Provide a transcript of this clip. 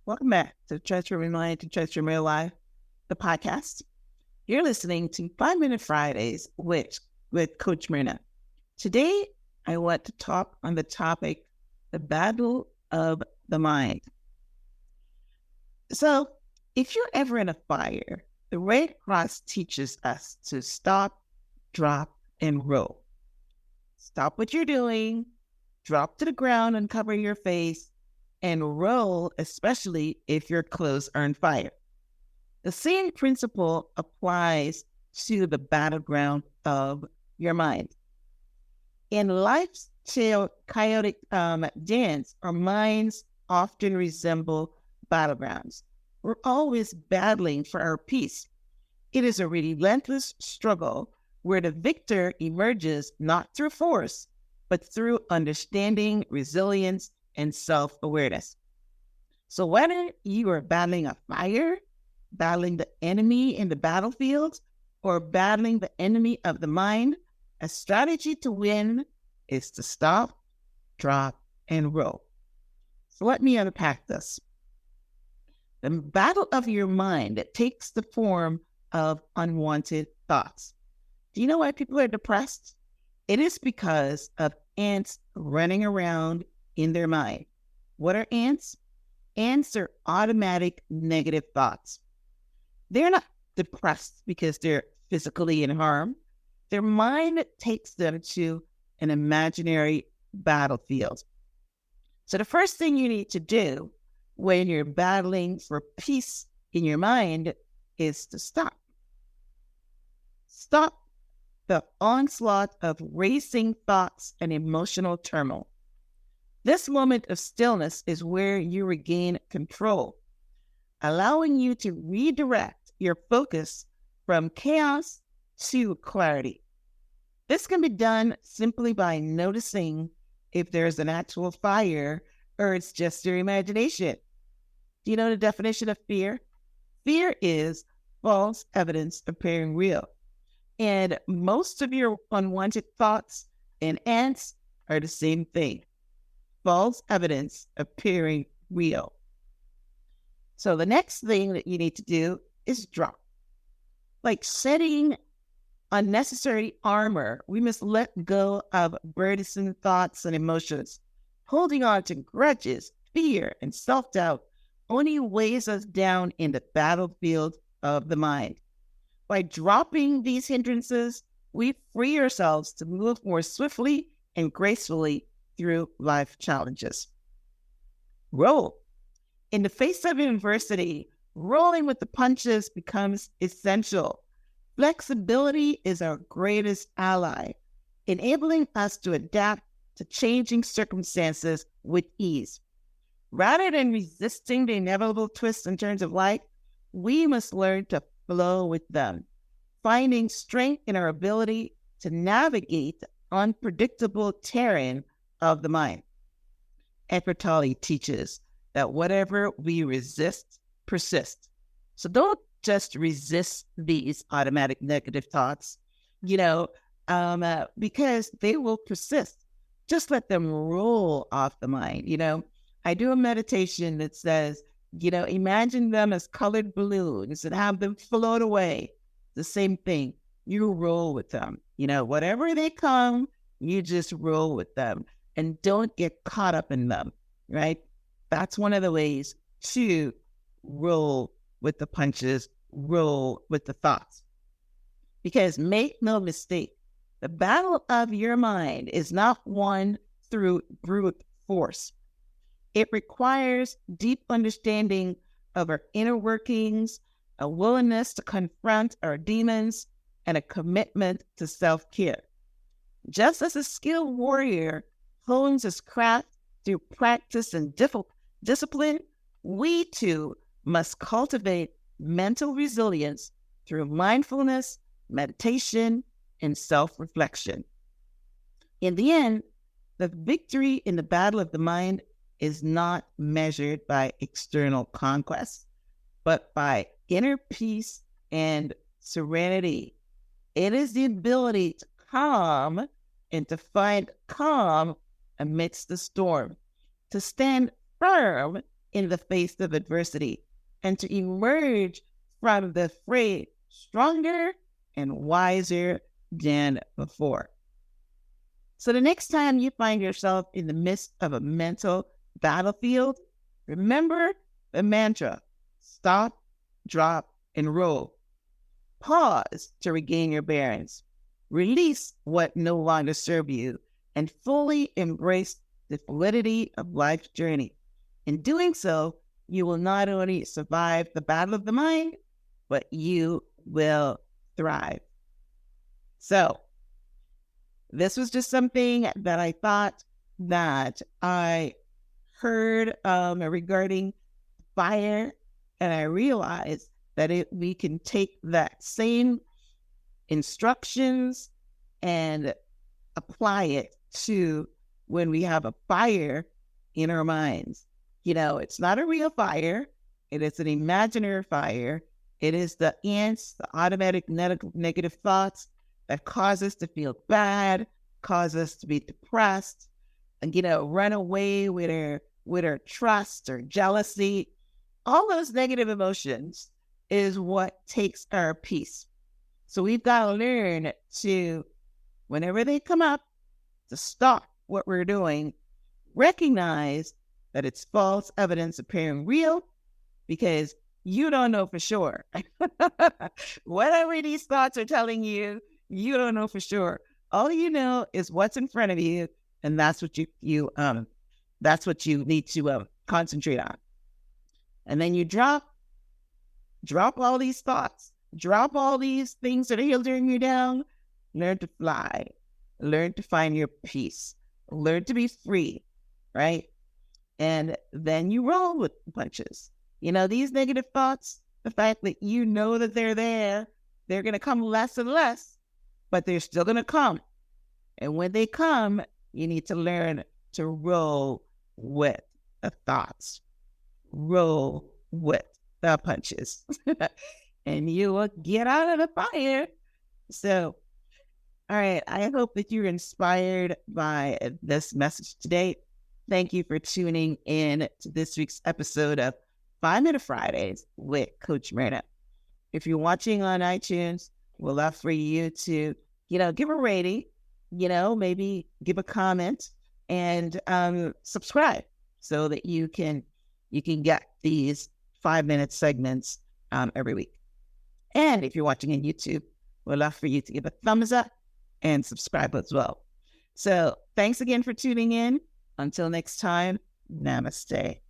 Welcome back to Transform Your Mind to Transform Your Life, the podcast. You're listening to 5 Minute Fridays with Coach Myrna. Today, I want to talk on the topic, the battle of the mind. So, if you're ever in a fire, the Red Cross teaches us to stop, drop, and roll. Stop what you're doing, drop to the ground and cover your face, and roll, especially if your clothes are on fire. The same principle applies to the battleground of your mind. In life's chaotic dance, our minds often resemble battlegrounds. We're always battling for our peace. It is a relentless struggle where the victor emerges not through force, but through understanding, resilience, and self-awareness. So whether you are battling a fire, battling the enemy in the battlefield, or battling the enemy of the mind, a strategy to win is to stop, drop, and roll. So let me unpack this. The battle of your mind, it takes the form of unwanted thoughts. Do you know why people are depressed? It is because of ants running around in their mind. What are ants? Ants are automatic negative thoughts. They're not depressed because they're physically in harm. Their mind takes them to an imaginary battlefield. So the first thing you need to do when you're battling for peace in your mind is to stop. Stop the onslaught of racing thoughts and emotional turmoil. This moment of stillness is where you regain control, allowing you to redirect your focus from chaos to clarity. This can be done simply by noticing if there's an actual fire or it's just your imagination. Do you know the definition of fear? Fear is false evidence appearing real. And most of your unwanted thoughts and ants are the same thing. False evidence appearing real. So the next thing that you need to do is drop. Like setting unnecessary armor, we must let go of burdensome thoughts and emotions. Holding on to grudges, fear, and self-doubt only weighs us down in the battlefield of the mind. By dropping these hindrances, we free ourselves to move more swiftly and gracefully through life challenges. Roll. In the face of adversity, rolling with the punches becomes essential. Flexibility is our greatest ally, enabling us to adapt to changing circumstances with ease. Rather than resisting the inevitable twists and turns of life, we must learn to flow with them, finding strength in our ability to navigate the unpredictable terrain of the mind. Eckhart Tolle teaches that whatever we resist persists. So don't just resist these automatic negative thoughts, because they will persist. Just let them roll off the mind. I do a meditation that says, imagine them as colored balloons and have them float away. The same thing. You roll with them. Whatever they come, you just roll with them and don't get caught up in them, right? That's one of the ways to roll with the punches, roll with the thoughts. Because make no mistake, the battle of your mind is not won through brute force. It requires deep understanding of our inner workings, a willingness to confront our demons, and a commitment to self-care. Just as a skilled warrior hones his craft through practice and discipline, we too must cultivate mental resilience through mindfulness, meditation, and self-reflection. In the end, the victory in the battle of the mind is not measured by external conquest, but by inner peace and serenity. It is the ability to calm and to find calm amidst the storm, to stand firm in the face of adversity and to emerge from the fray stronger and wiser than before. So the next time you find yourself in the midst of a mental battlefield, remember the mantra: stop, drop, and roll. Pause to regain your bearings. Release what no longer serves you and fully embrace the fluidity of life's journey. In doing so, you will not only survive the battle of the mind, but you will thrive. So, this was just something that I thought that I heard regarding fire, and I realized that we can take that same instructions and apply it to when we have a fire in our minds. You know, it's not a real fire. It is an imaginary fire. It is the ants, the automatic negative thoughts that cause us to feel bad, cause us to be depressed, and, run away with our trust or jealousy. All those negative emotions is what takes our peace. So we've got to learn to, whenever they come up, to stop what we're doing, recognize that it's false evidence appearing real, because you don't know for sure. Whatever these thoughts are telling you, you don't know for sure. All you know is what's in front of you, and that's what you need to concentrate on. And then you drop all these thoughts, drop all these things that are holding you down. Learn to fly, learn to find your peace, learn to be free, right? And then you roll with punches. These negative thoughts, the fact that you know that they're there, they're going to come less and less, but they're still going to come. And when they come, you need to learn to roll with the thoughts, roll with the punches, and you will get out of the fire. So, all right, I hope that you're inspired by this message today. Thank you for tuning in to this week's episode of 5 Minute Fridays with Coach Myrna. If you're watching on iTunes, we'd love for you to, give a rating, maybe give a comment, and subscribe so that you can get these 5-minute segments every week. And if you're watching on YouTube, we'd love for you to give a thumbs up and subscribe as well. So thanks again for tuning in. Until next time, namaste.